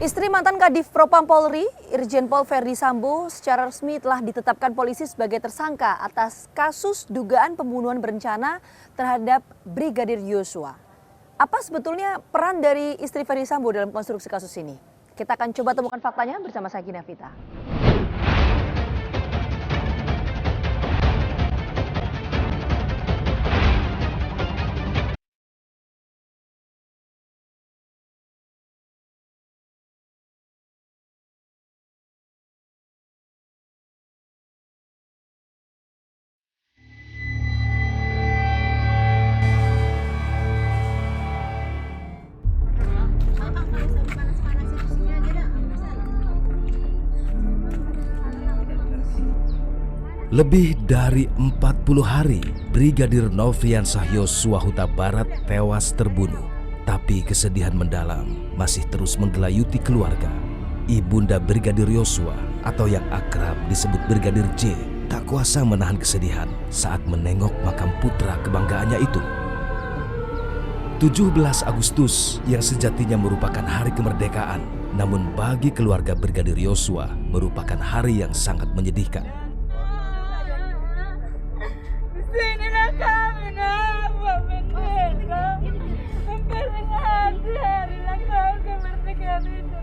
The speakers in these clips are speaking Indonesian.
Istri mantan Kadif Propam Polri, Irjen Pol Verdi Sambo secara resmi telah ditetapkan polisi sebagai tersangka atas kasus dugaan pembunuhan berencana terhadap Brigadir Yosua. Apa sebetulnya peran dari istri Verdi Sambo dalam konstruksi kasus ini? Kita akan coba temukan faktanya bersama saya Gina Vita. Lebih dari 40 hari, Brigadir Nofriansah Yosua Huta Barat tewas terbunuh. Tapi kesedihan mendalam masih terus menggelayuti keluarga. Ibunda Brigadir Yosua atau yang akrab disebut Brigadir J tak kuasa menahan kesedihan saat menengok makam putra kebanggaannya itu. 17 Agustus yang sejatinya merupakan hari kemerdekaan, namun bagi keluarga Brigadir Yosua merupakan hari yang sangat menyedihkan. Sinilah kami Bapak bendera memperingati hari ulang tahun kemerdekaan itu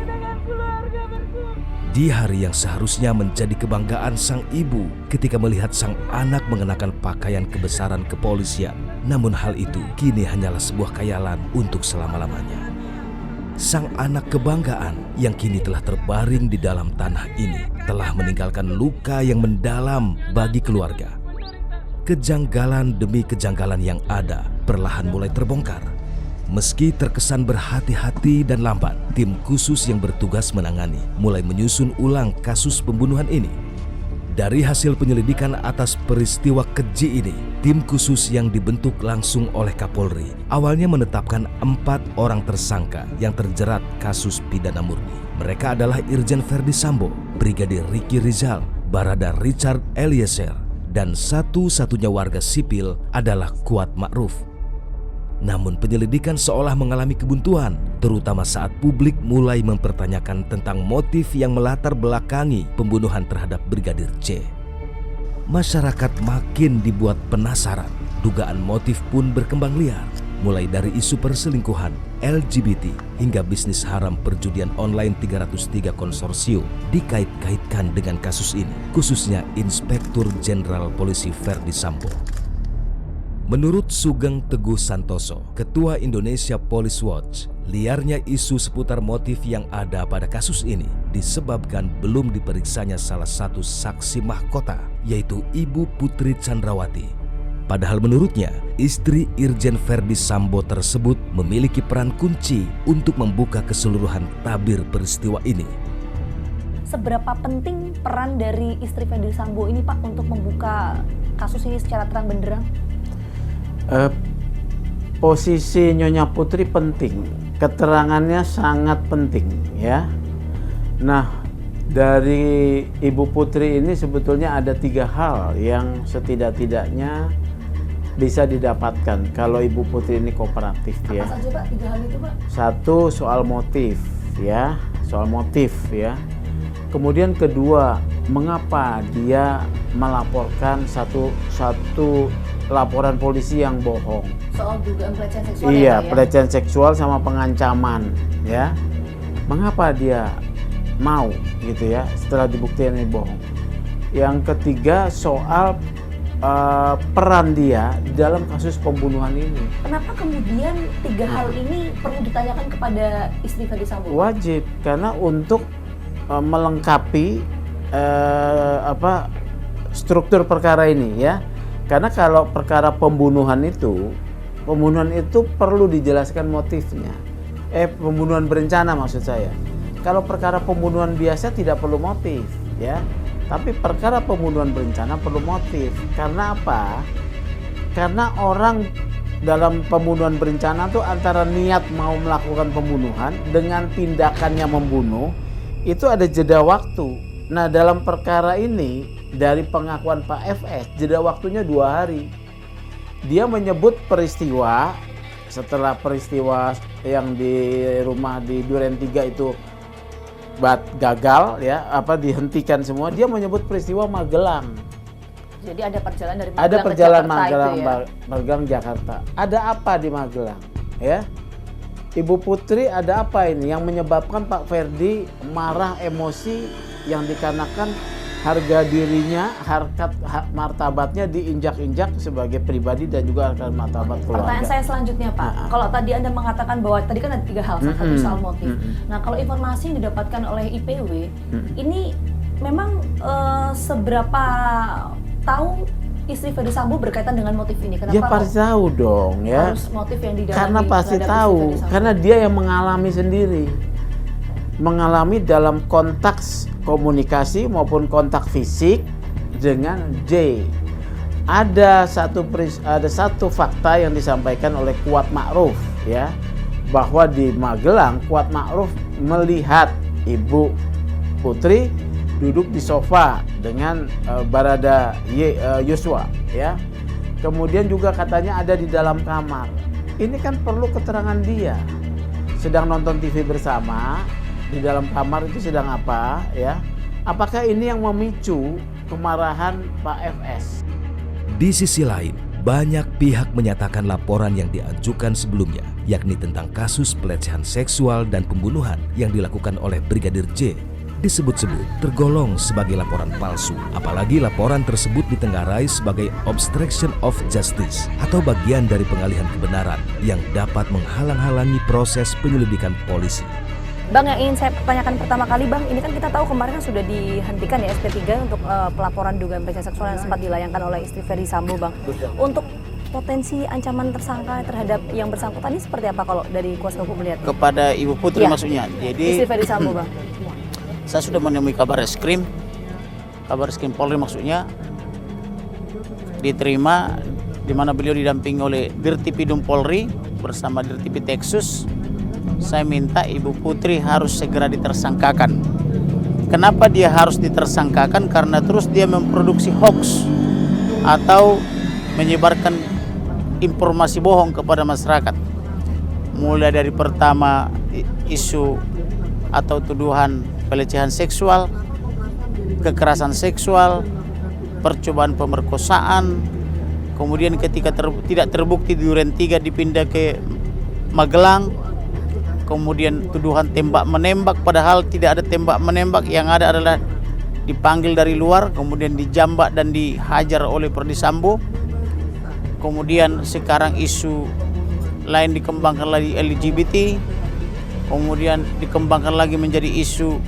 dengan keluarga bersama. Di hari yang seharusnya menjadi kebanggaan sang ibu ketika melihat sang anak mengenakan pakaian kebesaran kepolisian, namun hal itu kini hanyalah sebuah khayalan untuk selama-lamanya. Sang anak kebanggaan yang kini telah terbaring di dalam tanah ini telah meninggalkan luka yang mendalam bagi keluarga. Kejanggalan demi kejanggalan yang ada perlahan mulai terbongkar. Meski terkesan berhati-hati dan lambat, tim khusus yang bertugas menangani mulai menyusun ulang kasus pembunuhan ini. Dari hasil penyelidikan atas peristiwa keji ini, tim khusus yang dibentuk langsung oleh Kapolri awalnya menetapkan 4 orang tersangka yang terjerat kasus pidana murni. Mereka adalah Irjen Verdi Sambo, Brigadir Ricky Rizal, Barada Richard Eliezer, dan satu-satunya warga sipil adalah Kuat Ma'ruf. Namun penyelidikan seolah mengalami kebuntuan, terutama saat publik mulai mempertanyakan tentang motif yang melatar belakangi pembunuhan terhadap Brigadir J. Masyarakat makin dibuat penasaran, dugaan motif pun berkembang liar, mulai dari isu perselingkuhan, LGBT, hingga bisnis haram perjudian online 303 konsorsium dikait-kaitkan dengan kasus ini, khususnya Inspektur Jenderal Polisi Verdi Sambo. Menurut Sugeng Teguh Santoso, Ketua Indonesia Police Watch, liarnya isu seputar motif yang ada pada kasus ini disebabkan belum diperiksanya salah satu saksi mahkota, yaitu Ibu Putri Chandrawati. Padahal menurutnya, istri Irjen Verdi Sambo tersebut memiliki peran kunci untuk membuka keseluruhan tabir peristiwa ini. Seberapa penting peran dari istri Verdi Sambo ini Pak untuk membuka kasus ini secara terang benderang? Posisi Nyonya Putri penting, keterangannya sangat penting ya. Nah, dari Ibu Putri ini sebetulnya ada 3 hal yang setidak-tidaknya bisa didapatkan kalau Ibu Putri ini kooperatif ya. Apa saja Pak 3 hal itu Pak? 1, soal motif ya, soal motif ya. Kemudian kedua, mengapa dia melaporkan satu laporan polisi yang bohong. Soal dugaan pelecehan seksual. Iya, ya, pelecehan seksual sama pengancaman ya. Mengapa dia mau gitu ya setelah dibuktikan ini bohong. Yang ketiga soal peran dia di dalam kasus pembunuhan ini. Kenapa kemudian 3 hal ini perlu ditanyakan kepada istri Verdi Sambo? Wajib, karena untuk melengkapi struktur perkara ini ya. Karena kalau perkara pembunuhan itu perlu dijelaskan motifnya. Pembunuhan berencana maksud saya. Kalau perkara pembunuhan biasa tidak perlu motif, ya. Tapi perkara pembunuhan berencana perlu motif. Karena apa? Karena orang dalam pembunuhan berencana itu antara niat mau melakukan pembunuhan dengan tindakannya membunuh, itu ada jeda waktu. Nah, dalam perkara ini dari pengakuan Pak FS, jeda waktunya 2 hari. Dia menyebut peristiwa setelah peristiwa yang di rumah di Duren 3 itu gagal ya, dihentikan semua, dia menyebut peristiwa Magelang. Jadi ada perjalanan dari Magelang Ada ke perjalanan Jakarta Magelang, itu ya? Magelang Jakarta. Ada apa di Magelang? Ya, Ibu Putri ada apa ini yang menyebabkan Pak Ferdi marah, emosi yang dikarenakan harga dirinya, harkat martabatnya diinjak-injak sebagai pribadi dan juga harkat martabat keluarga. Pertanyaan saya selanjutnya Pak, kalau tadi Anda mengatakan bahwa tadi kan ada 3 hal, salah satu soal motif. Nah kalau informasi yang didapatkan oleh IPW, ini memang seberapa tahu istri Ferdi Sambo berkaitan dengan motif ini? Kenapa Ya pasti tahu dong ya. harus motif yang didalami? Karena pasti terhadap istri tahu, Ferdi Sambo? karena dia yang mengalami sendiri. Mengalami dalam konteks komunikasi maupun kontak fisik dengan J. Ada satu fakta yang disampaikan oleh Kuat Ma'ruf ya, bahwa di Magelang Kuat Ma'ruf melihat Ibu Putri duduk di sofa dengan Barada Yosua ya. Kemudian juga katanya ada di dalam kamar. Ini kan perlu keterangan dia. Sedang nonton TV bersama, di dalam kamar itu sedang apa ya? Apakah ini yang memicu kemarahan Pak FS? Di sisi lain, banyak pihak menyatakan laporan yang diajukan sebelumnya, yakni tentang kasus pelecehan seksual dan pembunuhan yang dilakukan oleh Brigadir J, disebut-sebut tergolong sebagai laporan palsu. Apalagi laporan tersebut ditenggarai sebagai obstruction of justice atau bagian dari pengalihan kebenaran yang dapat menghalang-halangi proses penyelidikan polisi. Bang, yang ingin saya pertanyakan pertama kali Bang, ini kan kita tahu kemarin kan sudah dihentikan ya SP3 untuk pelaporan dugaan pelecehan seksual yang sempat dilayangkan oleh istri Ferdi Sambo Bang. Untuk potensi ancaman tersangka terhadap yang bersangkutan ini seperti apa kalau dari kuasa hukum melihat? Kepada Ibu Putri Ya. maksudnya. Istri Jadi Ferdi Sambo Bang. saya sudah menemui kabar reskrim Polri maksudnya, diterima di mana beliau didampingi oleh Dirtipidum Polri bersama Dirtipi Texus. Saya minta Ibu Putri harus segera ditersangkakan. Kenapa dia harus ditersangkakan? Karena terus dia memproduksi hoax atau menyebarkan informasi bohong kepada masyarakat. Mulai dari pertama isu atau tuduhan pelecehan seksual, kekerasan seksual, percobaan pemerkosaan, kemudian ketika tidak terbukti di Duren 3 dipindah ke Magelang, kemudian tuduhan tembak menembak padahal tidak ada tembak menembak, yang ada adalah dipanggil dari luar, kemudian dijambak dan dihajar oleh Ferdi Sambo. Kemudian sekarang isu lain dikembangkan lagi LGBT, kemudian dikembangkan lagi menjadi isu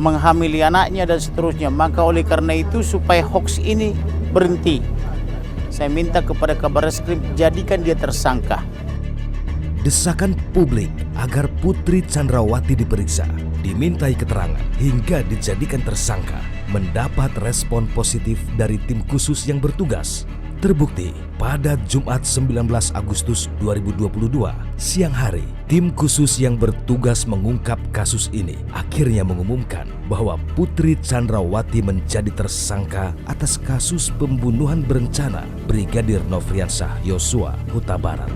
menghamili anaknya dan seterusnya. Maka oleh karena itu supaya hoax ini berhenti, saya minta kepada Kabar Reskrim jadikan dia tersangka. Desakan publik agar Putri Chandrawati diperiksa, dimintai keterangan, hingga dijadikan tersangka mendapat respon positif dari tim khusus yang bertugas. Terbukti pada Jumat 19 Agustus 2022 siang hari, tim khusus yang bertugas mengungkap kasus ini akhirnya mengumumkan bahwa Putri Chandrawati menjadi tersangka atas kasus pembunuhan berencana Brigadir Nofriansah Yosua Huta Barat.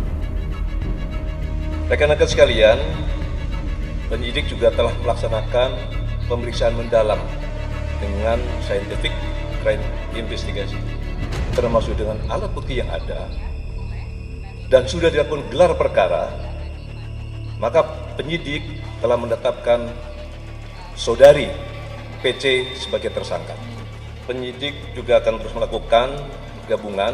Rekan-rekan sekalian, penyidik juga telah melaksanakan pemeriksaan mendalam dengan scientific crime investigation, termasuk dengan alat bukti yang ada, dan sudah dilakukan gelar perkara. Maka penyidik telah menetapkan saudari PC sebagai tersangka. Penyidik juga akan terus melakukan gabungan.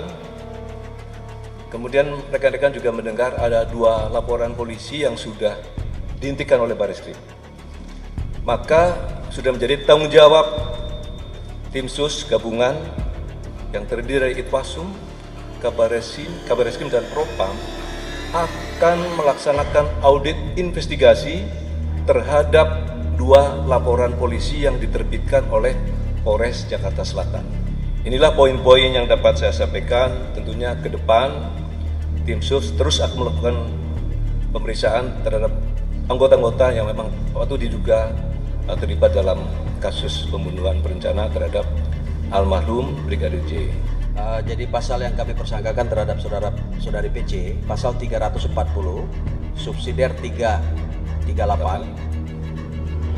Kemudian rekan-rekan juga mendengar ada 2 laporan polisi yang sudah dihentikan oleh Bareskrim. Maka sudah menjadi tanggung jawab tim sus gabungan yang terdiri dari Itwasum, Kabar Reskrim dan Propam akan melaksanakan audit investigasi terhadap 2 laporan polisi yang diterbitkan oleh Polres Jakarta Selatan. Inilah poin-poin yang dapat saya sampaikan. Tentunya ke depan tim sus terus akan melakukan pemeriksaan terhadap anggota-anggota yang memang waktu diduga terlibat dalam kasus pembunuhan berencana terhadap almarhum Brigadir J. Jadi pasal yang kami persangkakan terhadap saudari PC, pasal 340, subsidiar 338,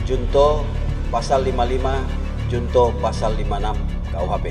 junto pasal 55, junto pasal 56 KUHP.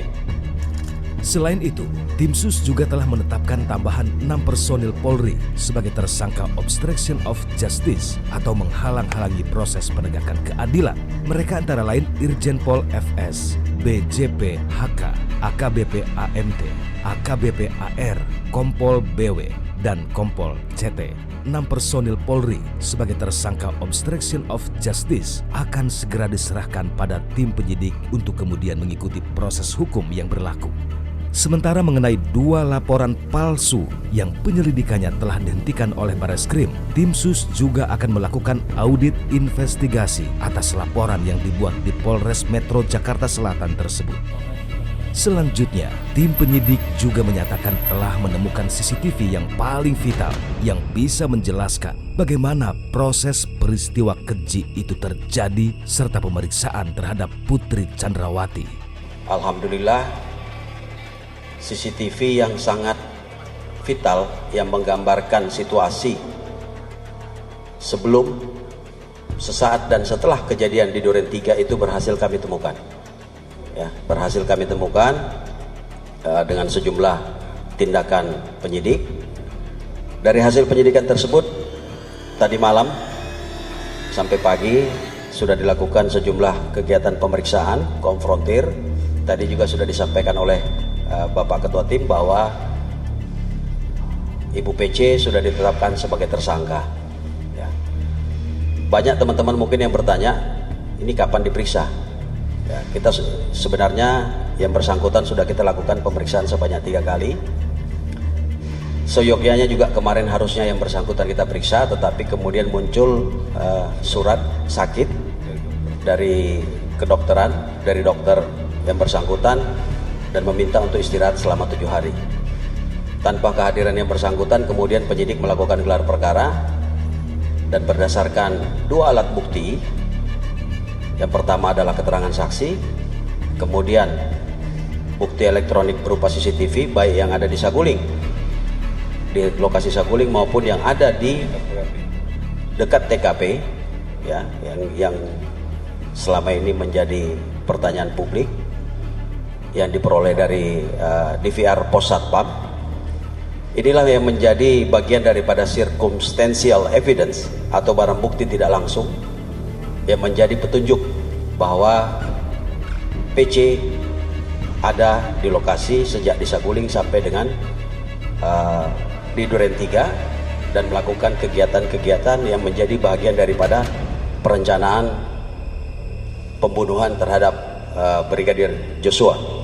Selain itu, tim sus juga telah menetapkan tambahan 6 personil Polri sebagai tersangka obstruction of justice atau menghalang-halangi proses penegakan keadilan. Mereka antara lain Irjen Pol FS, BJP HK, AKBP AMT, AKBP AR, Kompol BW, dan Kompol CT. 6 personil Polri sebagai tersangka obstruction of justice akan segera diserahkan pada tim penyidik untuk kemudian mengikuti proses hukum yang berlaku. Sementara mengenai 2 laporan palsu yang penyelidikannya telah dihentikan oleh Bareskrim, tim sus juga akan melakukan audit investigasi atas laporan yang dibuat di Polres Metro Jakarta Selatan tersebut. Selanjutnya, tim penyidik juga menyatakan telah menemukan CCTV yang paling vital yang bisa menjelaskan bagaimana proses peristiwa keji itu terjadi serta pemeriksaan terhadap Putri Chandrawati. Alhamdulillah, CCTV yang sangat vital yang menggambarkan situasi sebelum, sesaat dan setelah kejadian di Duren 3 itu berhasil kami temukan. Ya, berhasil kami temukan dengan sejumlah tindakan penyidik. Dari hasil penyidikan tersebut, tadi malam sampai pagi sudah dilakukan sejumlah kegiatan pemeriksaan, konfrontir. Tadi juga sudah disampaikan oleh Bapak Ketua Tim bahwa Ibu PC sudah ditetapkan sebagai tersangka. Ya. Banyak teman-teman mungkin yang bertanya, ini kapan diperiksa? Ya, kita sebenarnya yang bersangkutan sudah kita lakukan pemeriksaan sebanyak 3 kali. Seyogyanya juga kemarin harusnya yang bersangkutan kita periksa, tetapi kemudian muncul surat sakit dari kedokteran, dari dokter yang bersangkutan, dan meminta untuk istirahat selama 7 hari. Tanpa kehadiran yang bersangkutan, kemudian penyidik melakukan gelar perkara dan berdasarkan 2 alat bukti. Yang pertama adalah keterangan saksi, kemudian bukti elektronik berupa CCTV baik yang ada di Saguling, di lokasi Saguling maupun yang ada di dekat TKP, ya, yang selama ini menjadi pertanyaan publik, yang diperoleh dari DVR Pos Satpam. Inilah yang menjadi bagian daripada circumstantial evidence atau barang bukti tidak langsung yang menjadi petunjuk bahwa PC ada di lokasi sejak di Saguling sampai dengan di Duren 3 dan melakukan kegiatan-kegiatan yang menjadi bagian daripada perencanaan pembunuhan terhadap Brigadir Joshua.